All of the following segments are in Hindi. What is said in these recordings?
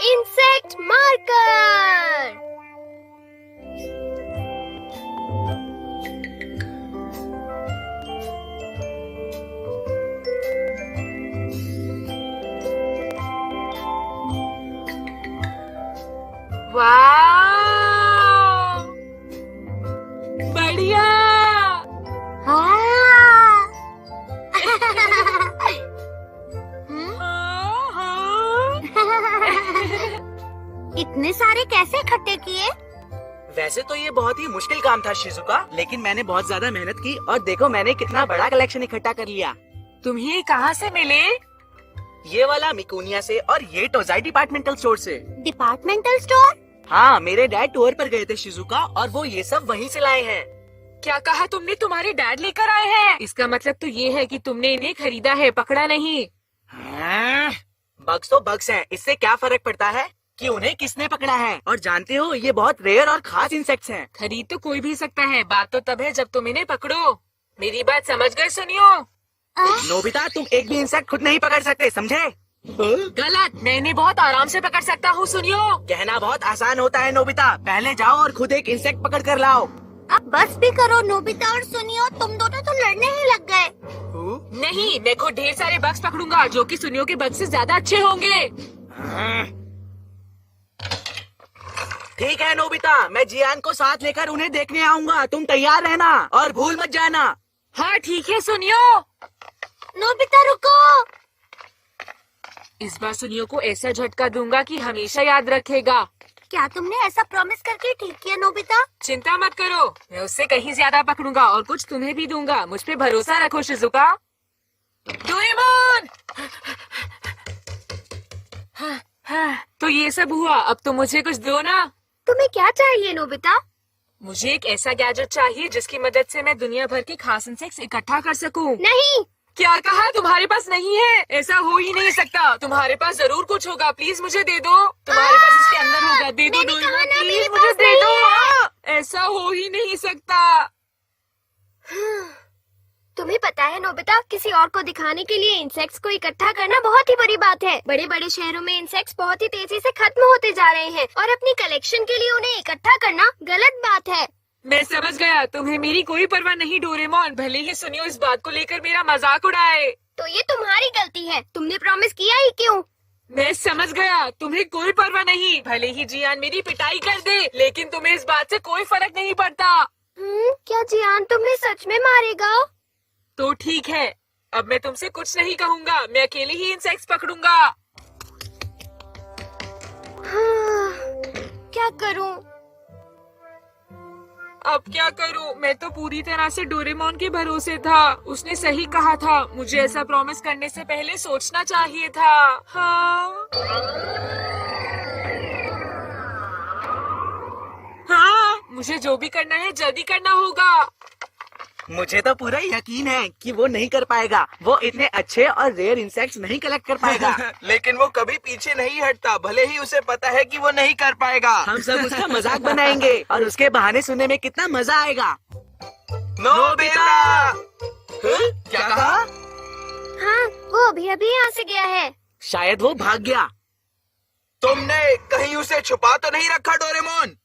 Insect marker. वाह, बढ़िया। इतने सारे कैसे इकट्ठे किए? वैसे तो ये बहुत ही मुश्किल काम था शिजुका, लेकिन मैंने बहुत ज्यादा मेहनत की और देखो मैंने कितना बड़ा कलेक्शन इकट्ठा कर लिया। तुम्हें कहाँ से मिले? ये वाला मिकुनिया से और ये टोजाई डिपार्टमेंटल स्टोर से। Departmental store? हाँ, मेरे डैड टूर पर गए थे शिजुका और वो ये सब वहीं से लाए हैं। क्या कहा तुमने? तुम्हारे डैड लेकर आए हैं? इसका मतलब तो ये है कि तुमने इन्हें खरीदा है, पकड़ा नहीं। बग्स तो बग्स हैं, इससे क्या फर्क पड़ता है कि उन्हें किसने पकड़ा है। और जानते हो ये बहुत रेयर और खास इंसेक्ट्स हैं। खरीद तो कोई भी सकता है, बात तो तब है जब तुम इन्हें पकड़ो। मेरी बात समझ गए? सुनियो नोबिता, तुम एक भी इंसेक्ट खुद नहीं पकड़ सकते, समझे? गलत, मैं इन्हें बहुत आराम से पकड़ सकता हूँ। सुनियो, कहना बहुत आसान होता है नोबिता, पहले जाओ और खुद एक इंसेक्ट पकड़ कर लाओ। अब बस भी करो नोबिता और सुनियो, तुम दोनों तो लड़ने ही लग गए। नहीं, मैं खुद ढेर सारे बग्स पकड़ूंगा जो कि सुनियो के बग्स से ज्यादा अच्छे होंगे। ठीक है नोबिता, मैं जियान को साथ लेकर उन्हें देखने आऊंगा। तुम तैयार रहना और भूल मत जाना। हाँ ठीक है सुनियो। नोबिता रुको। इस बार सुनियो को ऐसा झटका दूंगा कि हमेशा याद रखेगा। क्या तुमने ऐसा प्रॉमिस करके ठीक किया नोबिता? चिंता मत करो, मैं उससे कहीं ज्यादा पकड़ूंगा और कुछ तुम्हें भी दूंगा। मुझ पे भरोसा रखो शिजुका। डोरेमोन! तो ये सब हुआ, अब तो मुझे कुछ दो ना। तुम्हें क्या चाहिए नोबिता? मुझे एक ऐसा गैजेट चाहिए जिसकी मदद से मैं दुनिया भर के खास इंसेक्ट्स इकट्ठा कर सकूं। नहीं। क्या कहा? तुम्हारे पास नहीं है? ऐसा हो ही नहीं सकता। तुम्हारे पास जरूर कुछ होगा, प्लीज मुझे दे दो। तुम्हारे पास इसके अंदर होगा, दे दो डोरेमोन, प्लीज मुझे दे दो। ऐसा हो ही नहीं सकता। तुम्हें पता है नोबिता, किसी और को दिखाने के लिए इंसेक्ट्स को इकट्ठा करना बहुत ही बड़ी बात है। बड़े बड़े शहरों में इंसेक्ट्स बहुत ही तेजी से खत्म होते जा रहे हैं और अपनी कलेक्शन के लिए उन्हें इकट्ठा करना गलत बात है। मैं समझ गया, तुम्हें मेरी कोई परवाह नहीं डोरेमोन। भले ही सुनियो इस बात को लेकर मेरा मजाक उड़ाए। तो ये तुम्हारी गलती है, तुमने प्रॉमिस किया ही क्यों? मैं समझ गया, तुम्हें कोई परवाह नहीं। भले ही जियान मेरी पिटाई कर दे, लेकिन तुम्हें इस बात से कोई फर्क नहीं पड़ता। क्या जियान तुम्हें सच में मारेगा? तो ठीक है, अब मैं तुमसे कुछ नहीं कहूँगा, मैं अकेले ही इंसेक्ट्स पकड़ूंगा। क्या करूं? अब क्या करूं? मैं तो पूरी तरह से डोरेमोन के भरोसे था। उसने सही कहा था, मुझे ऐसा प्रॉमिस करने से पहले सोचना चाहिए था। हाँ, मुझे जो भी करना है जल्दी करना होगा। मुझे तो पूरा यकीन है कि वो नहीं कर पाएगा। वो इतने अच्छे और रेयर इंसेक्ट्स नहीं कलेक्ट कर पाएगा। लेकिन वो कभी पीछे नहीं हटता, भले ही उसे पता है कि वो नहीं कर पाएगा। हम सब उसका मजाक बनाएंगे और उसके बहाने सुनने में कितना मजा आएगा। नोबिता! क्या कहा? हाँ, वो अभी अभी यहाँ से गया है। शायद वो भाग गया। तुमने कहीं उसे छुपा तो नहीं रखा डोरेमोन?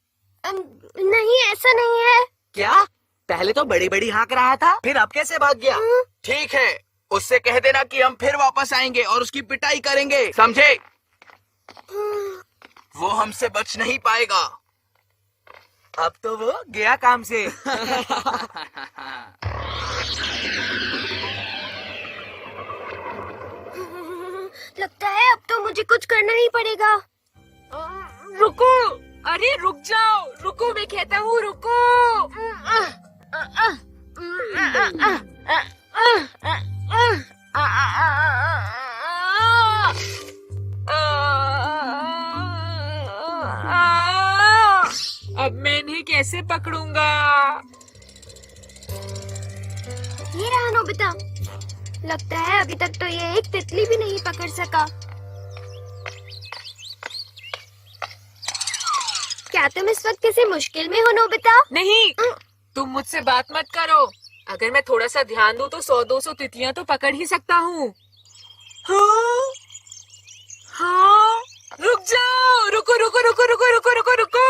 नहीं, ऐसा नहीं है। क्या? पहले तो बड़ी बड़ी हाँक रहा था, फिर अब कैसे भाग गया? ठीक है, उससे कह देना कि हम फिर वापस आएंगे और उसकी पिटाई करेंगे, समझे? वो हमसे बच नहीं पाएगा। अब तो वो गया काम से। लगता है अब तो मुझे कुछ करना ही पड़ेगा। रुको, अरे रुक जाओ, रुको, मैं कहता हूँ रुको। अब मैं इन्हें कैसे पकड़ूंगा? ये रहा नोबिता। लगता है अभी तक तो ये एक तितली भी नहीं पकड़ सका। क्या तुम इस वक्त किसी मुश्किल में हो नोबिता? नहीं, तुम मुझसे बात मत करो। अगर मैं थोड़ा सा ध्यान दूं तो 100-200 तितलियां तो पकड़ ही सकता हूँ। हाँ, रुक जाओ। रुको रुको रुको रुको रुको रुको।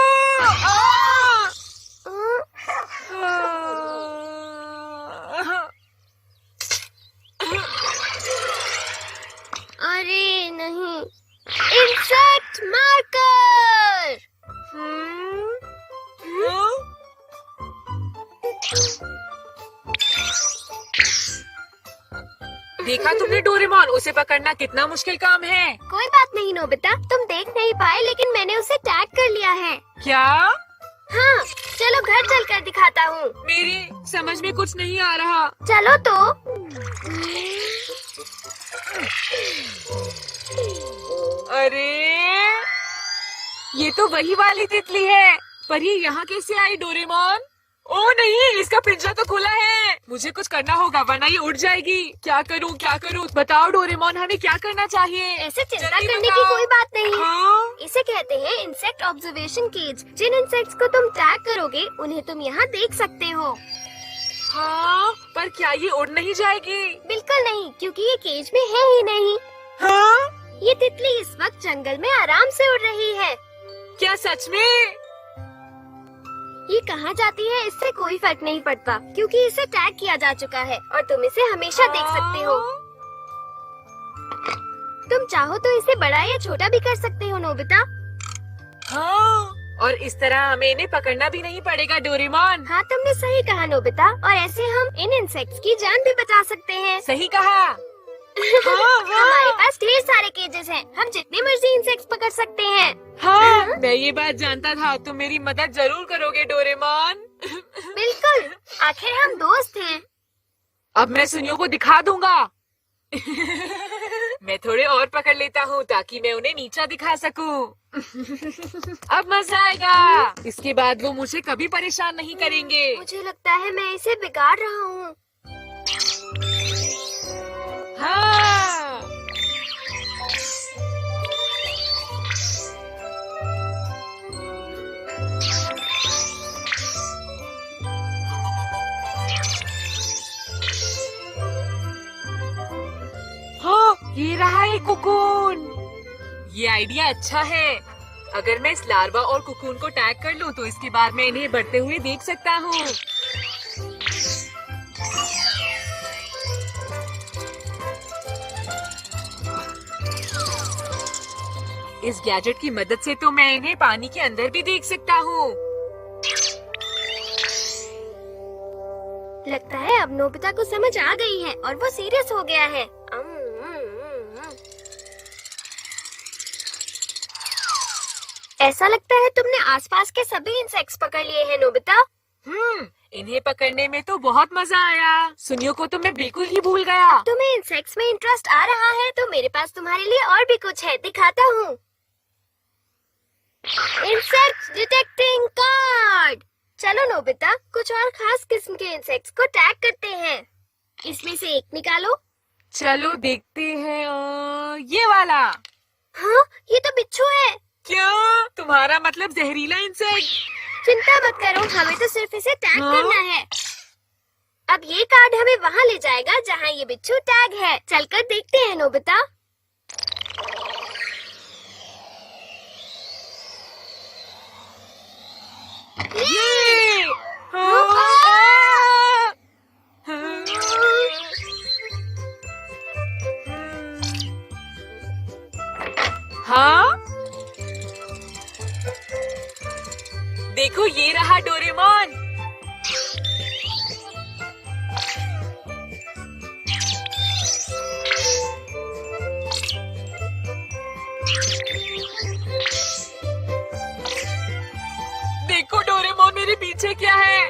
अरे नहीं, इंसेक्ट मार्कर। देखा तुमने डोरेमोन, उसे पकड़ना कितना मुश्किल काम है। कोई बात नहीं नोबिता, तुम देख नहीं पाए लेकिन मैंने उसे टैग कर लिया है। क्या? हाँ, चलो घर चलकर दिखाता हूँ। मेरी समझ में कुछ नहीं आ रहा। चलो तो। अरे ये तो वही वाली तितली है, पर ये यहाँ कैसे आई डोरेमोन? ओ नहीं, इसका पिंजरा तो खुला है। मुझे कुछ करना होगा वरना ये उड़ जाएगी। क्या करूँ क्या करूँ? बताओ डोरेमोन, हमें क्या करना चाहिए? ऐसे चिंता जल्दी करने की बताओ। कोई बात नहीं है। हाँ? इसे कहते हैं इंसेक्ट ऑब्जर्वेशन केज। जिन इंसेक्ट्स को तुम टैग करोगे उन्हें तुम यहाँ देख सकते हो। हाँ, पर क्या ये उड़ नहीं जाएगी? बिल्कुल नहीं, क्योंकि ये केज में है ही नहीं। हाँ? ये तितली इस वक्त जंगल में आराम से उड़ रही है। क्या सच में? ये कहाँ जाती है इससे कोई फर्क नहीं पड़ता, क्योंकि इसे टैग किया जा चुका है और तुम इसे हमेशा देख सकते हो। तुम चाहो तो इसे बड़ा या छोटा भी कर सकते हो नोबिता। हाँ, और इस तरह हमें इन्हें पकड़ना भी नहीं पड़ेगा डोरेमोन। हाँ, तुमने सही कहा नोबिता, और ऐसे हम इन इंसेक्ट्स की जान भी बचा सकते हैं। सही कहा। हमारे पास ढेर सारे केजेस हैं, हम जितने मर्जी इंसेक्ट्स पकड़ सकते हैं। हाँ, मैं ये बात जानता था। तुम मेरी मदद जरूर करोगे डोरेमोन। बिल्कुल, आखिर हम दोस्त हैं। अब मैं सुनियो को दिखा दूंगा। मैं थोड़े और पकड़ लेता हूँ ताकि मैं उन्हें नीचा दिखा सकूं। अब मजा आएगा। इसके बाद वो मुझे कभी परेशान नहीं करेंगे। मुझे लगता है मैं इसे बिगाड़ रहा हूँ। हाँ। हाँ, ये रहा है कुकून। ये आइडिया अच्छा है। अगर मैं इस लार्वा और कुकून को टैग कर लूं तो इसके बाद मैं इन्हें बढ़ते हुए देख सकता हूँ। इस गैजेट की मदद से तो मैं इन्हें पानी के अंदर भी देख सकता हूँ। लगता है अब नोबिता को समझ आ गई है और वो सीरियस हो गया है। ऐसा लगता है तुमने आसपास के सभी इंसेक्ट्स पकड़ लिए हैं नोबिता। इन्हें पकड़ने में तो बहुत मजा आया। सुनियो को तो मैं बिल्कुल ही भूल गया। तुम्हें इंसेक्ट्स में इंटरेस्ट आ रहा है तो मेरे पास तुम्हारे लिए और भी कुछ है, दिखाता हूँ। Insect detecting card. चलो नोबिता, कुछ और खास किस्म के इंसेक्ट्स को टैग करते हैं। इसमें से एक निकालो। चलो देखते हैं। ये वाला। हाँ, ये तो बिच्छू है। क्या? तुम्हारा मतलब जहरीला इंसेक्ट? चिंता मत करो, हमें तो सिर्फ इसे टैग हाँ? करना है। अब ये कार्ड हमें वहाँ ले जाएगा जहाँ ये बिच्छू टैग है। चलकर देखते हैं नोबिता। ये! हाँ? देखो, ये रहा डोरेमोन। देखो डोरेमोन, मेरे पीछे क्या है?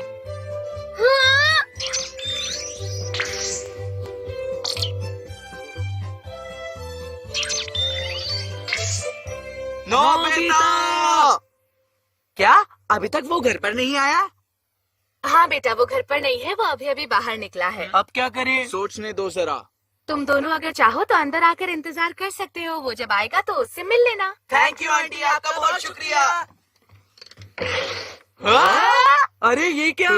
हाँ? नोबिता! क्या अभी तक वो घर पर नहीं आया? हाँ बेटा, वो घर पर नहीं है, वो अभी अभी बाहर निकला है। अब क्या करें? सोचने दो जरा। तुम दोनों अगर चाहो तो अंदर आकर इंतजार कर सकते हो। वो जब आएगा तो उससे मिल लेना। थैंक यू आंटी, आपका बहुत शुक्रिया। हाँ? अरे ये क्या?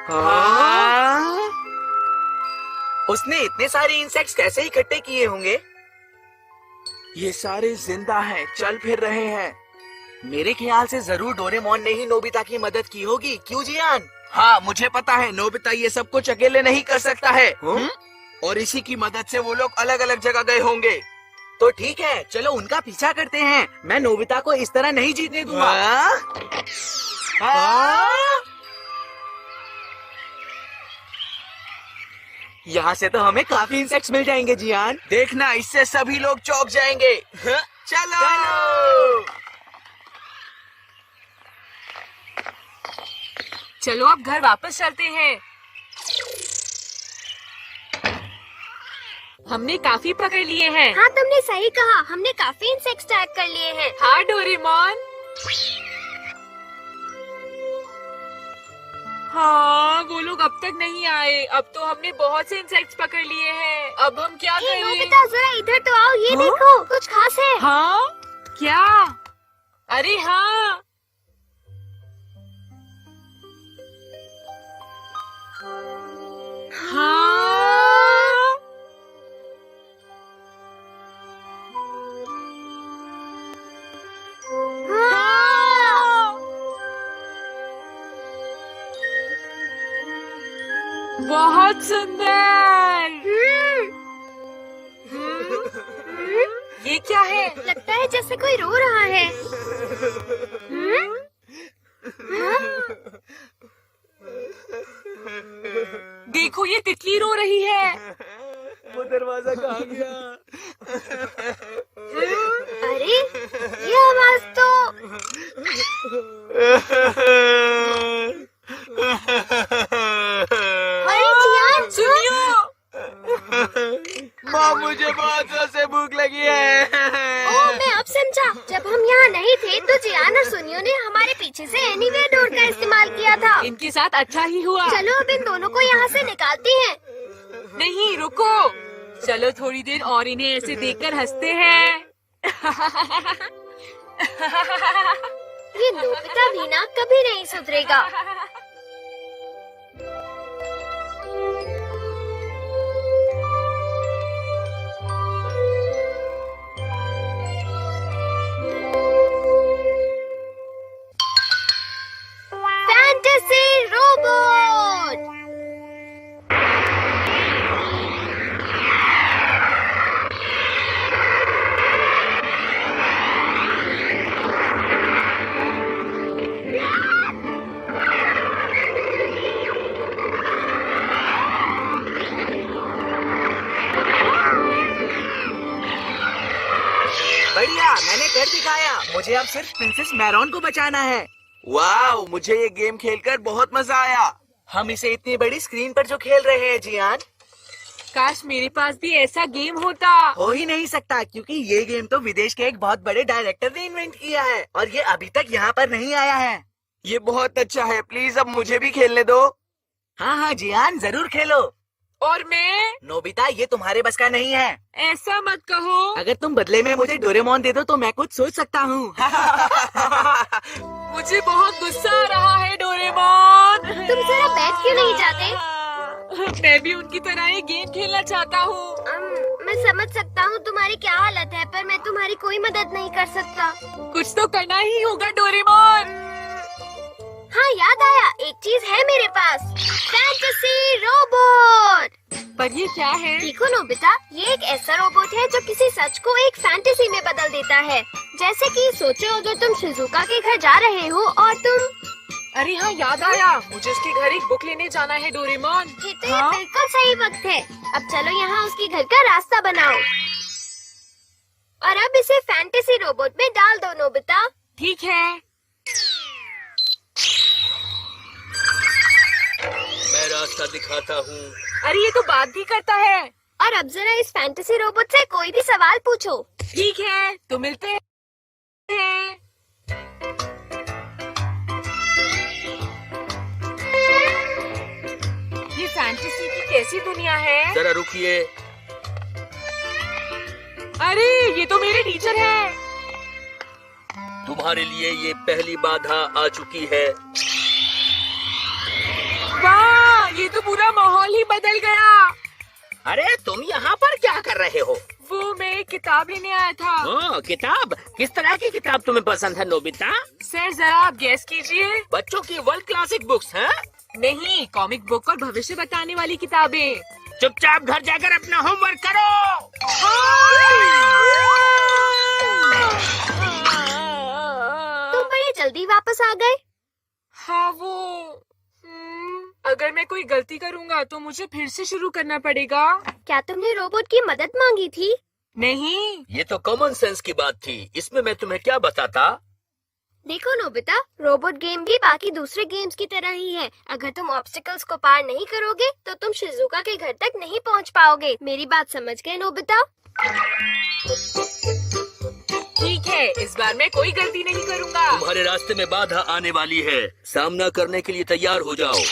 हाँ? उसने इतने सारे इंसेक्ट्स कैसे इकट्ठे किए होंगे? ये सारे जिंदा हैं, चल फिर रहे हैं। मेरे ख्याल से जरूर डोरेमोन ने ही नोबिता की मदद की होगी, क्यों जियान? हाँ, मुझे पता है नोबिता ये सब कुछ अकेले नहीं कर सकता है। हम्म? और इसी की मदद से वो लोग अलग अलग जगह गए होंगे। तो ठीक है, चलो उनका पीछा करते हैं। मैं नोबिता को इस तरह नहीं जीतने दूंगा। यहाँ से तो हमें काफी इंसेक्ट्स मिल जाएंगे जियान। देखना, इससे सभी लोग चौंक जाएंगे। चलो। चलो अब घर वापस चलते हैं। हमने काफी पकड़ लिए हैं। हाँ तुमने सही कहा, हमने काफी इंसेक्ट्स टैग कर लिए हैं। हाँ डोरेमोन। हाँ वो लोग अब तक नहीं आए। अब तो हमने बहुत से इंसेक्ट्स पकड़ लिए हैं। अब हम क्या हे करें? नोबिता जरा इधर तो आओ, ये देखो कुछ खास है। हाँ क्या? अरे हाँ, हाँ हाँ। बहुत सुंदर। ये क्या है? लगता है जैसे कोई रो रहा है। देखो ये तितली रो रही है। वो दरवाजा कहाँ गया? अरे ये आवाज तो अरे जियान सुनियो। माँ, मुझे बहुत जोर से भूख लगी है। ओह मैं अब समझा, जब हम यहाँ नहीं थे तो जियान और सुनियो ने हमारे पीछे से एनीवेयर डोर का इस्तेमाल किया था। इनके साथ अच्छा ही हुआ। चलो अब इन दोनों को यहाँ से निकालते हैं। नहीं रुको, चलो थोड़ी देर और इन्हें ऐसे देखकर हंसते हैं। ये नोबिता भी ना कभी नहीं सुधरेगा। Fantasy robot. बढ़िया, मैंने कर दिखाया। मुझे अब सिर्फ प्रिंसेस मैरॉन को बचाना है। वाह, मुझे ये गेम खेलकर बहुत मजा आया। हम इसे इतनी बड़ी स्क्रीन पर जो खेल रहे हैं जियान, काश मेरे पास भी ऐसा गेम होता। हो ही नहीं सकता, क्योंकि ये गेम तो विदेश के एक बहुत बड़े डायरेक्टर ने इन्वेंट किया है और ये अभी तक यहाँ पर नहीं आया है। ये बहुत अच्छा है, प्लीज अब मुझे भी खेलने दो। हाँ हाँ जियान, जरूर खेलो। और मैं? नोबिता, ये तुम्हारे बस का नहीं है। ऐसा मत कहो। अगर तुम बदले में मुझे डोरेमोन दे दो तो मैं कुछ सोच सकता हूँ। मुझे बहुत गुस्सा आ रहा है डोरेमोन। तुम जरा बैठ क्यों नहीं जाते? मैं भी उनकी तरह ये गेम खेलना चाहता हूँ। मैं समझ सकता हूँ तुम्हारी क्या हालत है, पर मैं तुम्हारी कोई मदद नहीं कर सकता। कुछ तो करना ही होगा डोरेमोन। हाँ याद आया, एक चीज है मेरे पास, फैंटेसी रोबोट। पर ये क्या है? देखो नोबिता, ये एक ऐसा रोबोट है जो किसी सच को एक फैंटेसी में बदल देता है। जैसे कि सोचो अगर तुम शिजुका के घर जा रहे हो और तुम। अरे हाँ याद आया, मुझे उसके घर एक बुक लेने जाना है डोरेमोन। ये तो ये बिल्कुल सही वक्त है। अब चलो यहाँ उसके घर का रास्ता बनाओ और अब इसे फैंटेसी रोबोट में डाल दो नोबिता। ठीक है। मैं रास्ता दिखाता हूँ। अरे ये तो बात भी करता है। और अब जरा इस फैंटेसी रोबोट से कोई भी सवाल पूछो। ठीक है, तो मिलते हैं। ये फैंटेसी की कैसी दुनिया है? जरा रुकिए। अरे ये तो मेरे टीचर हैं। तुम्हारे लिए ये पहली बाधा आ चुकी है। वाह, ये तो पूरा माहौल ही बदल गया। कर रहे हो? वो मैं एक किताब लेने आया था। ओह, किताब? किस तरह की किताब तुम्हें पसंद है नोबिता? सर जरा आप गेस कीजिए। बच्चों की वर्ल्ड क्लासिक बुक्स हैं? नहीं, कॉमिक बुक और भविष्य बताने वाली किताबें। चुपचाप घर जाकर अपना होमवर्क करो। तुम बड़ी जल्दी वापस आ गए। हाँ वो अगर मैं कोई गलती करूँगा तो मुझे फिर से शुरू करना पड़ेगा। क्या तुमने रोबोट की मदद मांगी थी? नहीं। ये तो कॉमन सेंस की बात थी, इसमें मैं तुम्हें क्या बताता। देखो नोबिता, रोबोट गेम भी बाकी दूसरे गेम्स की तरह ही है। अगर तुम ऑब्स्टिकल्स को पार नहीं करोगे तो तुम शिजुका के घर तक नहीं पहुंच पाओगे। मेरी बात समझ गए नोबिता? ठीक है, इस बार मैं कोई गलती नहीं करूँगा। तुम्हारे रास्ते में बाधा आने वाली है, सामना करने के लिए तैयार हो जाओ।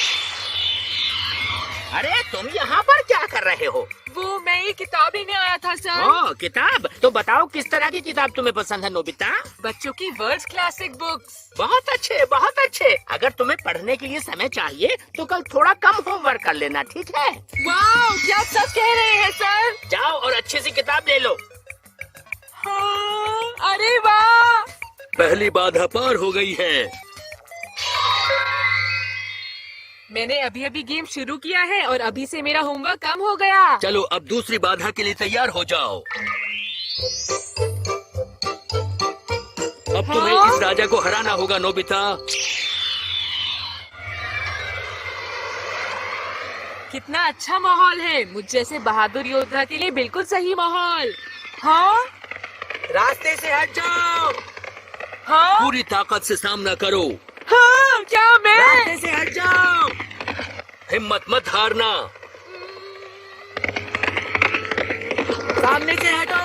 अरे तुम यहाँ पर क्या कर रहे हो? वो मैं ये किताब लेने आया था सर। ओह, किताब? तो बताओ किस तरह की किताब तुम्हें पसंद है नोबिता? बच्चों की वर्ल्ड क्लासिक बुक्स। बहुत अच्छे, बहुत अच्छे। अगर तुम्हें पढ़ने के लिए समय चाहिए तो कल थोड़ा कम होमवर्क कर लेना, ठीक है? वाह, क्या आप सच कह रहे हैं सर? जाओ और अच्छी सी किताब ले लो। हाँ, अरे वाह। पहली बाधा पार हो गई है। मैंने अभी अभी गेम शुरू किया है और अभी से मेरा होमवर्क कम हो गया। चलो अब दूसरी बाधा के लिए तैयार हो जाओ। अब तुम्हें इस राजा को हराना होगा नोबिता। कितना अच्छा माहौल है, मुझ जैसे बहादुर योद्धा के लिए बिल्कुल सही माहौल। हाँ रास्ते से हट जाओ। हाँ पूरी ताकत से सामना करो। हाँ, क्या मैं? रास्ते से हट जाओ। हिम्मत मत हारना। सामने से हटो।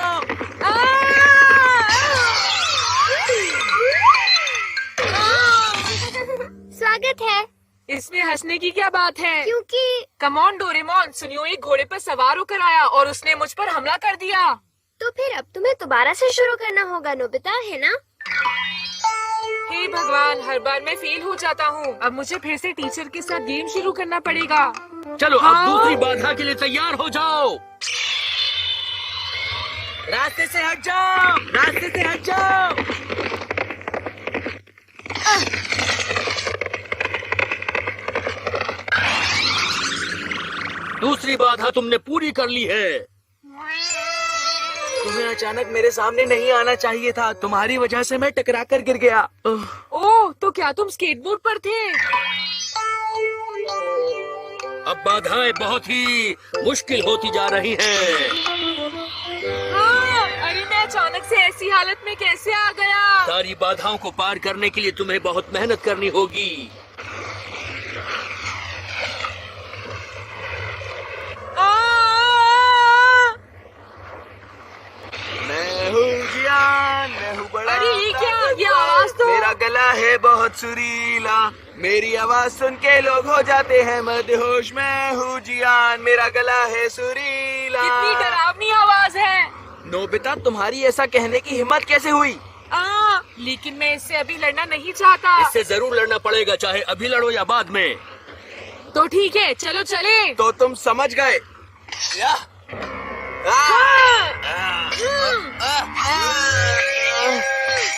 स्वागत है। इसमें हंसने की क्या बात है? क्योंकि कमॉन डोरेमोन, सुनियो एक घोड़े पर सवार होकर आया और उसने मुझ पर हमला कर दिया। तो फिर अब तुम्हें दोबारा से शुरू करना होगा नोबिता, है ना? हे भगवान, हर बार मैं फेल हो जाता हूँ। अब मुझे फिर से टीचर के साथ गेम शुरू करना पड़ेगा। चलो अब हाँ। दूसरी बाधा के लिए तैयार हो जाओ। रास्ते से हट जाओ। रास्ते से हट जाओ। दूसरी बाधा तुमने पूरी कर ली है। तुम्हें अचानक मेरे सामने नहीं आना चाहिए था। तुम्हारी वजह से मैं टकरा कर गिर गया। ओह, तो क्या तुम स्केटबोर्ड पर थे? अब बाधाएं बहुत ही मुश्किल होती जा रही हैं। हाँ, अरे मैं अचानक से ऐसी हालत में कैसे आ गया? सारी बाधाओं को पार करने के लिए तुम्हें बहुत मेहनत करनी होगी। मैं हूँ जियान, मैं हूँ बड़ा। अरे ये क्या? ये आवाज तो मेरा गला है बहुत सुरीला। मेरी आवाज सुन के लोग हो जाते हैं मदहोश। मैं हूँ जियान, मेरा गला है सुरीला। कितनी डरावनी आवाज है। नोबिता, तुम्हारी ऐसा कहने की हिम्मत कैसे हुई? लेकिन मैं इससे अभी लड़ना नहीं चाहता। इससे जरूर लड़ना पड़ेगा, चाहे अभी लड़ो या बाद में। तो ठीक है, चलो चले। तो तुम समझ गए।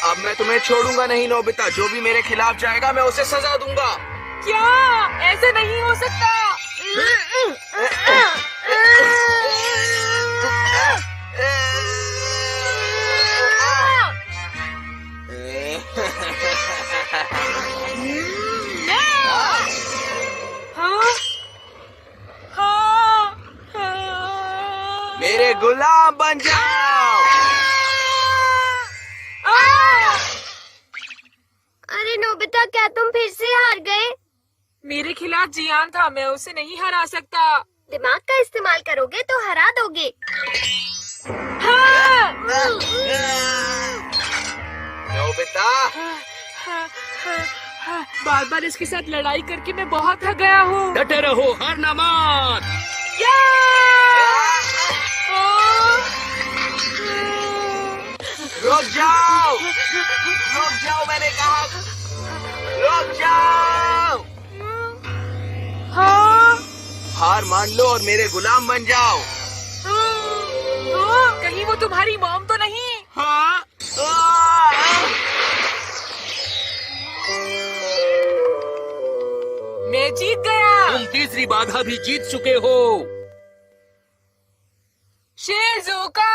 अब मैं तुम्हें छोड़ूंगा नहीं नोबिता। जो भी मेरे खिलाफ जाएगा मैं उसे सजा दूंगा। क्या? ऐसे नहीं हो सकता। मेरे गुलाम बन जाओ। अरे नोबिता, क्या तुम फिर से हार गए? मेरे खिलाफ जियान था, मैं उसे नहीं हरा सकता। दिमाग का इस्तेमाल करोगे तो हरा दोगे। नोबिता, बार बार इसके साथ लड़ाई करके मैं बहुत थक गया हूँ। डटे रहो, हारना मत। रुक जाओ। रुक जाओ, मैंने कहा रुक जाओ। हाँ, हार मान लो और मेरे गुलाम बन जाओ। कहीं वो तुम्हारी मॉम तो नहीं? हाँ? मैं जीत गया। तुम तीसरी बाधा भी जीत चुके हो। शिज़ुका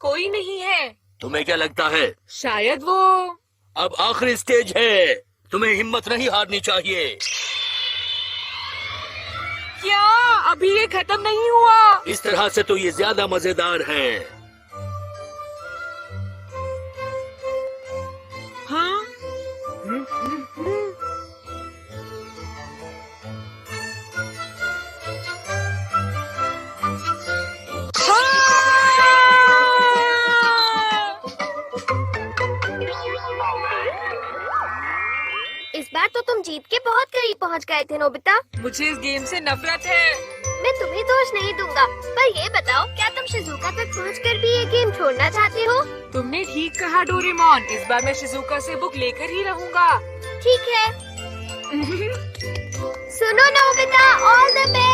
कोई नहीं है। तुम्हें क्या लगता है? शायद वो। अब आखिरी स्टेज है, तुम्हें हिम्मत नहीं हारनी चाहिए। क्या अभी ये खत्म नहीं हुआ? इस तरह से तो ये ज्यादा मजेदार है। हाँ? इस बार तो तुम जीत के बहुत करीब पहुंच गए थे नोबिता। मुझे इस गेम से नफरत है। मैं तुम्हें दोष नहीं दूंगा, पर ये बताओ क्या तुम शिजुका तक पहुंचकर भी ये गेम छोड़ना चाहते हो? तुमने ठीक कहा डोरेमोन, इस बार मैं शिजुका से बुक लेकर ही रहूंगा। ठीक है। सुनो नोबिता, ऑल द बेस्ट।